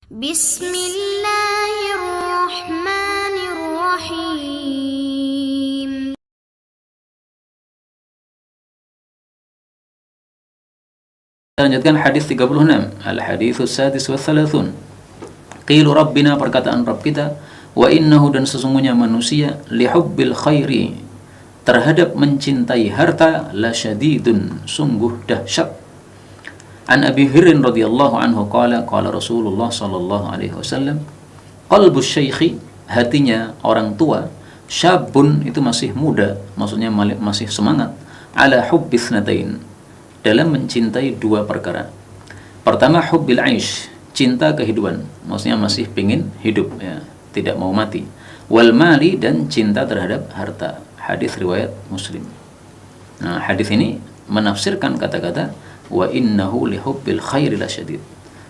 Bismillahirrahmanirrahim. Lanjutkan hadis 36. Al-haditsus sadis wa thalathun. Qilu rabbina, perkataan Rabb kita, wa innahu, dan sesungguhnya manusia, lihubbil khairi, terhadap mencintai harta, la syadidun, sungguh dahsyat. An Abi Hurairah radhiyallahu anhu qala qala Rasulullah sallallahu alaihi wasallam, qalbus syaikhi, hatinya orang tua, syabun, itu masih muda, maksudnya masih semangat, ala hubbis natain, dalam mencintai dua perkara. Pertama, hubbil aish, cinta kehidupan, maksudnya masih pingin hidup, ya, tidak mau mati. Wal mali, dan cinta terhadap harta. Hadis riwayat Muslim. Nah, hadis ini menafsirkan kata-kata wa innahu lihubbil khairi lasyadid.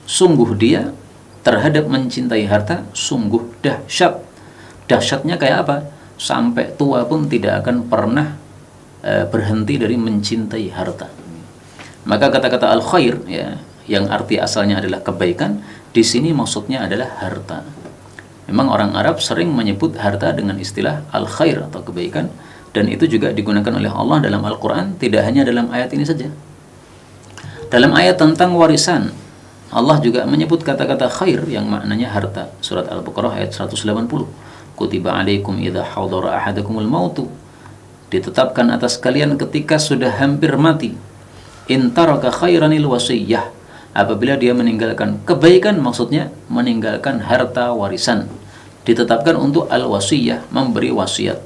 Sungguh dia terhadap mencintai harta sungguh dahsyat. Dahsyatnya kayak apa? Sampai tua pun tidak akan pernah berhenti dari mencintai harta. Maka kata-kata al-khair, ya, yang arti asalnya adalah kebaikan, di sini maksudnya adalah harta. Memang orang Arab sering menyebut harta dengan istilah al-khair atau kebaikan, dan itu juga digunakan oleh Allah dalam Al-Quran, tidak hanya dalam ayat ini saja. Dalam ayat tentang warisan, Allah juga menyebut kata-kata khair yang maknanya harta. Surat Al-Baqarah ayat 180. Kutiba alaikum idza hadara ahadakumul mautu, ditetapkan atas kalian ketika sudah hampir mati, in taraka khairanil wasiyah, apabila dia meninggalkan kebaikan, maksudnya meninggalkan harta warisan. Ditetapkan untuk al-wasiyah, memberi wasiat.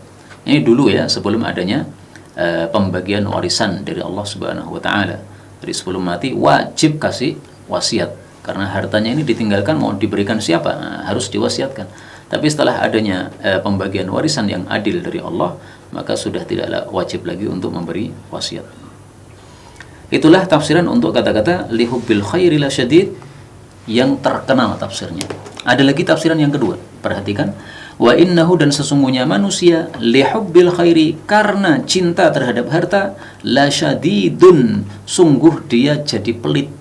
Ini dulu ya, sebelum adanya pembagian warisan dari Allah Subhanahu wa taala. Jadi sebelum mati wajib kasih wasiat, karena hartanya ini ditinggalkan mau diberikan siapa? Nah, harus diwasiatkan. Tapi setelah adanya pembagian warisan yang adil dari Allah, maka sudah tidaklah wajib lagi untuk memberi wasiat. Itulah tafsiran untuk kata-kata lihubbil khairi lasyadid yang terkenal tafsirnya. Ada lagi tafsiran yang kedua. Perhatikan, wa innahu, dan sesungguhnya manusia, lihubbil khairi, karena cinta terhadap harta, lasyadidun, sungguh dia jadi pelit.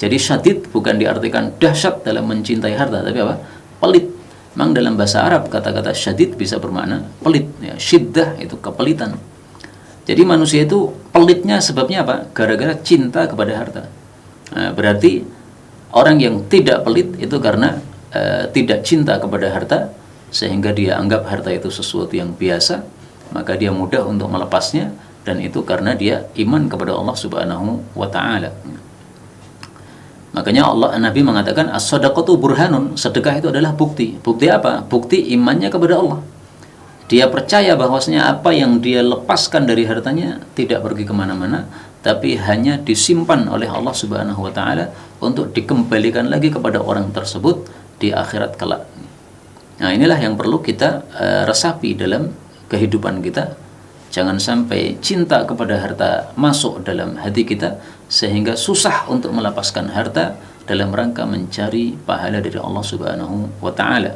Jadi syadid bukan diartikan dahsyat dalam mencintai harta, tapi apa? Pelit. Memang dalam bahasa Arab kata-kata syadid bisa bermakna pelit, ya. Syiddah itu kepelitan. Jadi manusia itu pelitnya sebabnya apa? Gara-gara cinta kepada harta. Nah, berarti orang yang tidak pelit itu karena tidak cinta kepada harta, sehingga dia anggap harta itu sesuatu yang biasa, maka dia mudah untuk melepasnya, dan itu karena dia iman kepada Allah Subhanahu wa taala. Makanya Nabi mengatakan as-shadaqatu burhanun, sedekah itu adalah bukti. Bukti apa? Bukti imannya kepada Allah. Dia percaya bahwasanya apa yang dia lepaskan dari hartanya tidak pergi kemana-mana, tapi hanya disimpan oleh Allah Subhanahu wa taala untuk dikembalikan lagi kepada orang tersebut di akhirat kelak. Nah, inilah yang perlu kita resapi dalam kehidupan kita. Jangan sampai cinta kepada harta masuk dalam hati kita sehingga susah untuk melepaskan harta dalam rangka mencari pahala dari Allah Subhanahu wa taala.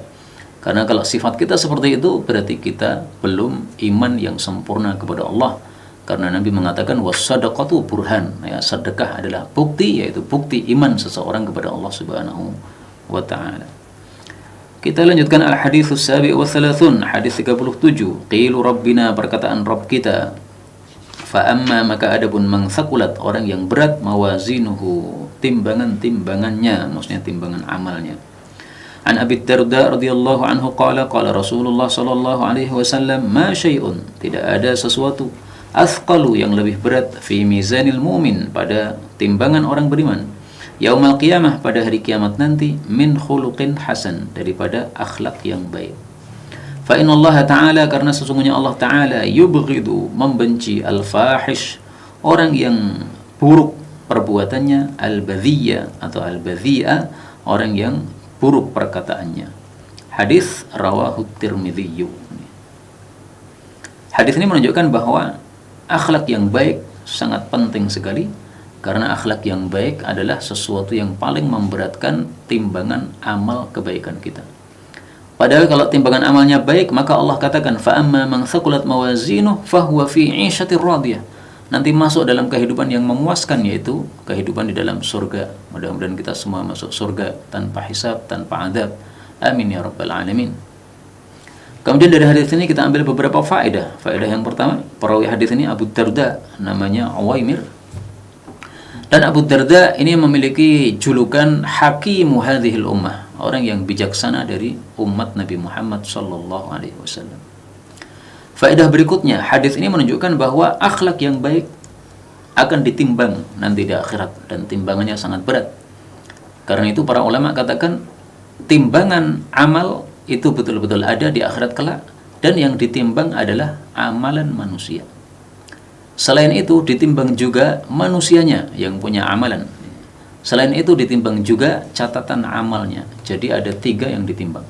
Karena kalau sifat kita seperti itu, berarti kita belum iman yang sempurna kepada Allah. Karena Nabi mengatakan was-shadaqatu burhan, ya, sedekah adalah bukti, yaitu bukti iman seseorang kepada Allah Subhanahu wa ta'ala. Kita lanjutkan al-haditsus sabi' wa thalathun, hadis 37. Qilu rabbina, perkataan Rabb kita, fa amma, maka adapun man thaqulat, orang yang berat, mawazinuhu, timbangan-timbangannya, maksudnya timbangan amalnya. An Abi Darda radhiyallahu anhu qala qala Rasulullah sallallahu alaihi wasallam, ma syai'un, tidak ada sesuatu, athqalu, yang lebih berat, fi mizanil mu'min, pada timbangan orang beriman, yaumal qiyamah, pada hari kiamat nanti, min khuluqin hasan, daripada akhlak yang baik. Fa innallaha ta'ala, karena sesungguhnya Allah ta'ala, yubghidu, membenci, al-fahish, orang yang buruk perbuatannya, al-badhiyya atau al-badhi'a, orang yang buruk perkataannya. Hadis rawahu Tirmidzi. Hadis ini menunjukkan bahwa akhlak yang baik sangat penting sekali, karena akhlak yang baik adalah sesuatu yang paling memberatkan timbangan amal kebaikan kita. Padahal kalau timbangan amalnya baik, maka Allah katakan fa amma man thaqulat mawazinuhu fahuwa fi 'ishatir radiyah. nanti masuk dalam kehidupan yang memuaskan, yaitu kehidupan di dalam surga. Mudah-mudahan kita semua masuk surga tanpa hisab, tanpa adab. Amin ya rabbal alamin. Kemudian dari hadis ini kita ambil beberapa faedah. Faedah yang pertama, perawi hadis ini Abu Darda, namanya Uwaimir. Dan Abu Darda ini memiliki julukan Hakimu hadhil ummah, orang yang bijaksana dari umat Nabi Muhammad sallallahu alaihi wasallam. Faedah berikutnya, hadis ini menunjukkan bahwa akhlak yang baik akan ditimbang nanti di akhirat, dan timbangannya sangat berat. Karena itu para ulama katakan timbangan amal itu betul-betul ada di akhirat kelak, dan yang ditimbang adalah amalan manusia. Selain itu ditimbang juga manusianya yang punya amalan. Selain itu ditimbang juga catatan amalnya. Jadi ada 3 yang ditimbang.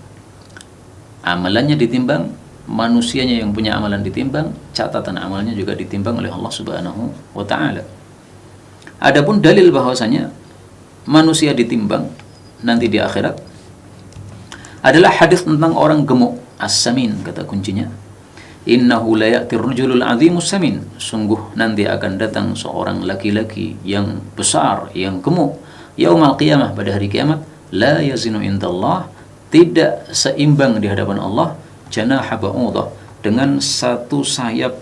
Amalannya ditimbang, manusianya yang punya amalan ditimbang, catatan amalnya juga ditimbang oleh Allah Subhanahu wa taala. Adapun dalil bahwasanya manusia ditimbang nanti di akhirat adalah hadis tentang orang gemuk, as-samin, kata kuncinya. Innahu la ya'ti ar-rajulul 'azimus samin. Sungguh nanti akan datang seorang laki-laki yang besar, yang gemuk, yaumul qiyamah, pada hari kiamat, la yazinu indallah, tidak seimbang di hadapan Allah, janaha ba'udah, dengan satu sayap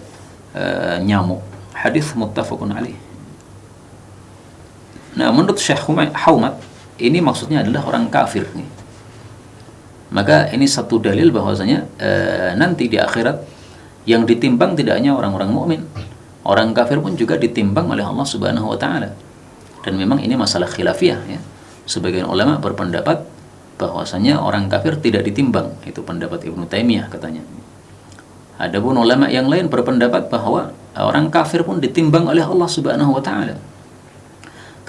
nyamuk. Hadis muttafaqun alaih. Nah, menurut Syekh Haumat, ini maksudnya adalah orang kafir nih. Maka ini satu dalil bahwasanya nanti di akhirat yang ditimbang tidak hanya orang-orang mukmin, orang kafir pun juga ditimbang oleh Allah Subhanahu wa taala. Dan memang ini masalah khilafiyah ya. Sebagian ulama berpendapat bahwasanya orang kafir tidak ditimbang, itu pendapat Ibnu Taimiyah katanya. Adapun ulama yang lain berpendapat bahwa orang kafir pun ditimbang oleh Allah Subhanahu wa taala.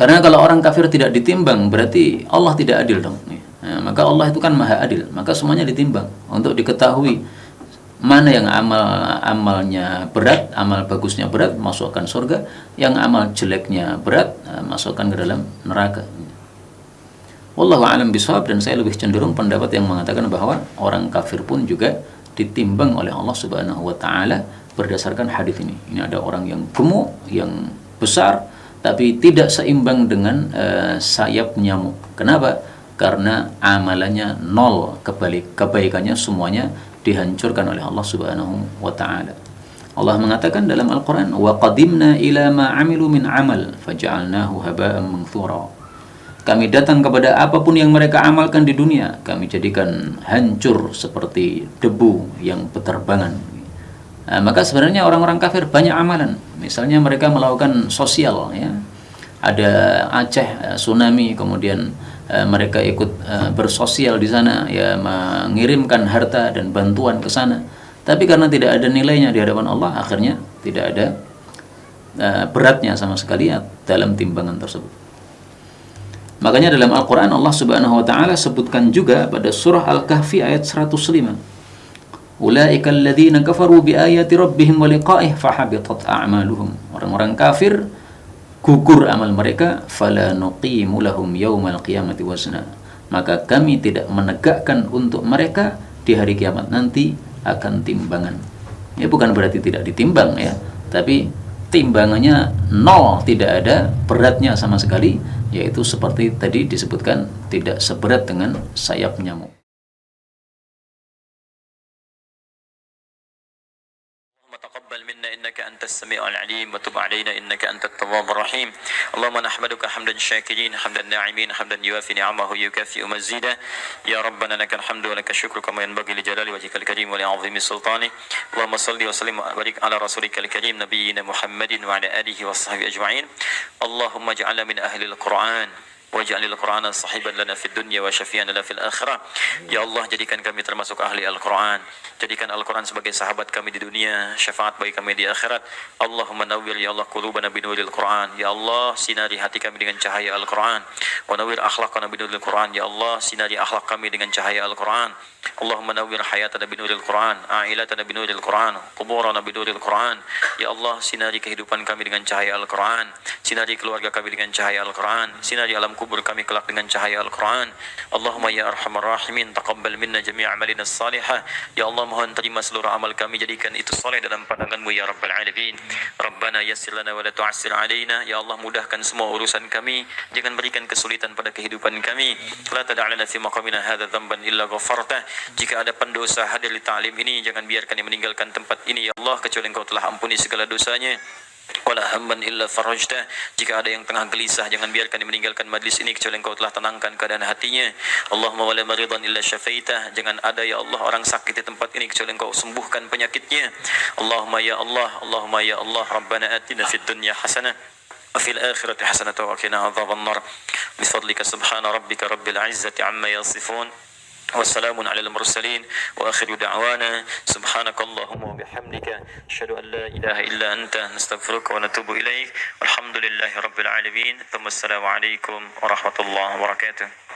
Karena kalau orang kafir tidak ditimbang berarti Allah tidak adil dong. Nah, maka Allah itu kan maha adil, maka semuanya ditimbang untuk diketahui mana yang amalnya berat, amal bagusnya berat, masukkan surga, yang amal jeleknya berat, masukkan ke dalam neraka. Wallahu a'lam bishawab, dan saya lebih cenderung pendapat yang mengatakan bahwa orang kafir pun juga ditimbang oleh Allah Subhanahu wa taala berdasarkan hadis ini. Ini ada orang yang gemuk, yang besar, tapi tidak seimbang dengan sayap nyamuk. Kenapa? Karena amalannya nol, kebaikannya semuanya dihancurkan oleh Allah Subhanahu wa taala. Allah mengatakan dalam Al-Qur'an, "Wa qadimna ila ma 'amilu min 'amal faj'alnahu haba'an manthura." Kami datang kepada apapun yang mereka amalkan di dunia, kami jadikan hancur seperti debu yang berterbangan. Nah, maka sebenarnya orang-orang kafir banyak amalan. Misalnya mereka melakukan sosial ya. Ada Aceh tsunami, kemudian mereka ikut bersosial di sana ya, mengirimkan harta dan bantuan ke sana. Tapi karena tidak ada nilainya di hadapan Allah, akhirnya tidak ada beratnya sama sekali ya, dalam timbangan tersebut. Makanya dalam Al-Qur'an Allah Subhanahu wa taala sebutkan juga pada surah Al-Kahfi ayat 105. Ulaika alladzina kafaru biayati rabbihim wa liqa'ih fahabitat a'maluhum. Orang-orang kafir gugur amal mereka, fala nuqimu lahum yaumal qiyamati wazna. Maka kami tidak menegakkan untuk mereka di hari kiamat nanti akan timbangan. Ya bukan berarti tidak ditimbang ya, tapi timbangannya nol, tidak ada beratnya sama sekali, yaitu seperti tadi disebutkan tidak seberat dengan sayap nyamuk. تقبل منا إنك أنت السميع العليم وتب علينا إنك أنت التواب الرحيم اللهم نحمدك حمدا شاكرين حمدا ناعمين حمدا يوافي نعمه يكافئ مزيدا يا ربنا لك الحمد ولك الشكر كما ينبغي لجلال وجهك الكريم ولعظيم سلطانك اللهم صل وسلم وبارك على رسولك الكريم نبينا محمد وعلى آله وصحبه أجمعين اللهم اجعلنا من أهل القرآن waj'alil Qur'ana sahiban lana fid dunya wa syafi'an lana fil akhirah. Ya Allah, jadikan kami termasuk ahli Al-Qur'an. Jadikan Al-Qur'an sebagai sahabat kami di dunia, syafaat bagi kami di akhirat. Allahumma nawwir ya Allah qulubana binuril Qur'an. Ya Allah, sinari hati kami dengan cahaya Al-Qur'an. Wa nawwir akhlaqana binuril Qur'an. Ya Allah, sinari akhlak kami dengan cahaya Al-Qur'an. Allahumma nawwir hayatana binuril Qur'an, a'ilatana binuril Qur'an, quburana binuril Qur'an. Ya Allah, sinari kehidupan kami dengan cahaya Al-Qur'an. Sinari keluarga kami dengan cahaya Al-Qur'an. Sinari alam kubur kami kelak dengan cahaya Al-Quran. Allahumma ya arhamar rahimin, taqabbal minna jami' amalina salihah. Ya Allah, mohon terima seluruh amal kami, jadikan itu soleh dalam pandangan-Mu ya Rabbal Alamin. Rabbana yassir lana wa la tu'assir alaina. Ya Allah, mudahkan semua urusan kami, jangan berikan kesulitan pada kehidupan kami. La tada'lana fi maqamina hadha dhanban illa ghafartah. Jika ada pendosa hadir di ta'lim ini, jangan biarkan dia meninggalkan tempat ini ya Allah, kecuali Engkau telah ampuni segala dosanya. Wala hamman illa farajtah. Jika ada yang tengah gelisah, jangan biarkan dia meninggalkan majlis ini kecuali Engkau telah tenangkan keadaan hatinya. Allahumma wala maridan illa syafaitah. Jangan ada ya Allah orang sakit di tempat ini kecuali Engkau sembuhkan penyakitnya. Allahumma ya Allah, Rabbana atina fid dunya hasanah wa fil akhirati hasanah wa qina adzabannar. Bifadlika subhana rabbika rabbil izzati amma yasifun. والسلام على المرسلين وآخر دعوانا سبحانك اللهم وبحمدك أشهد أن لا إله إلا أنت نستغفرك ونتوب إليك والحمد لله رب العالمين ثم السلام عليكم ورحمة الله وبركاته.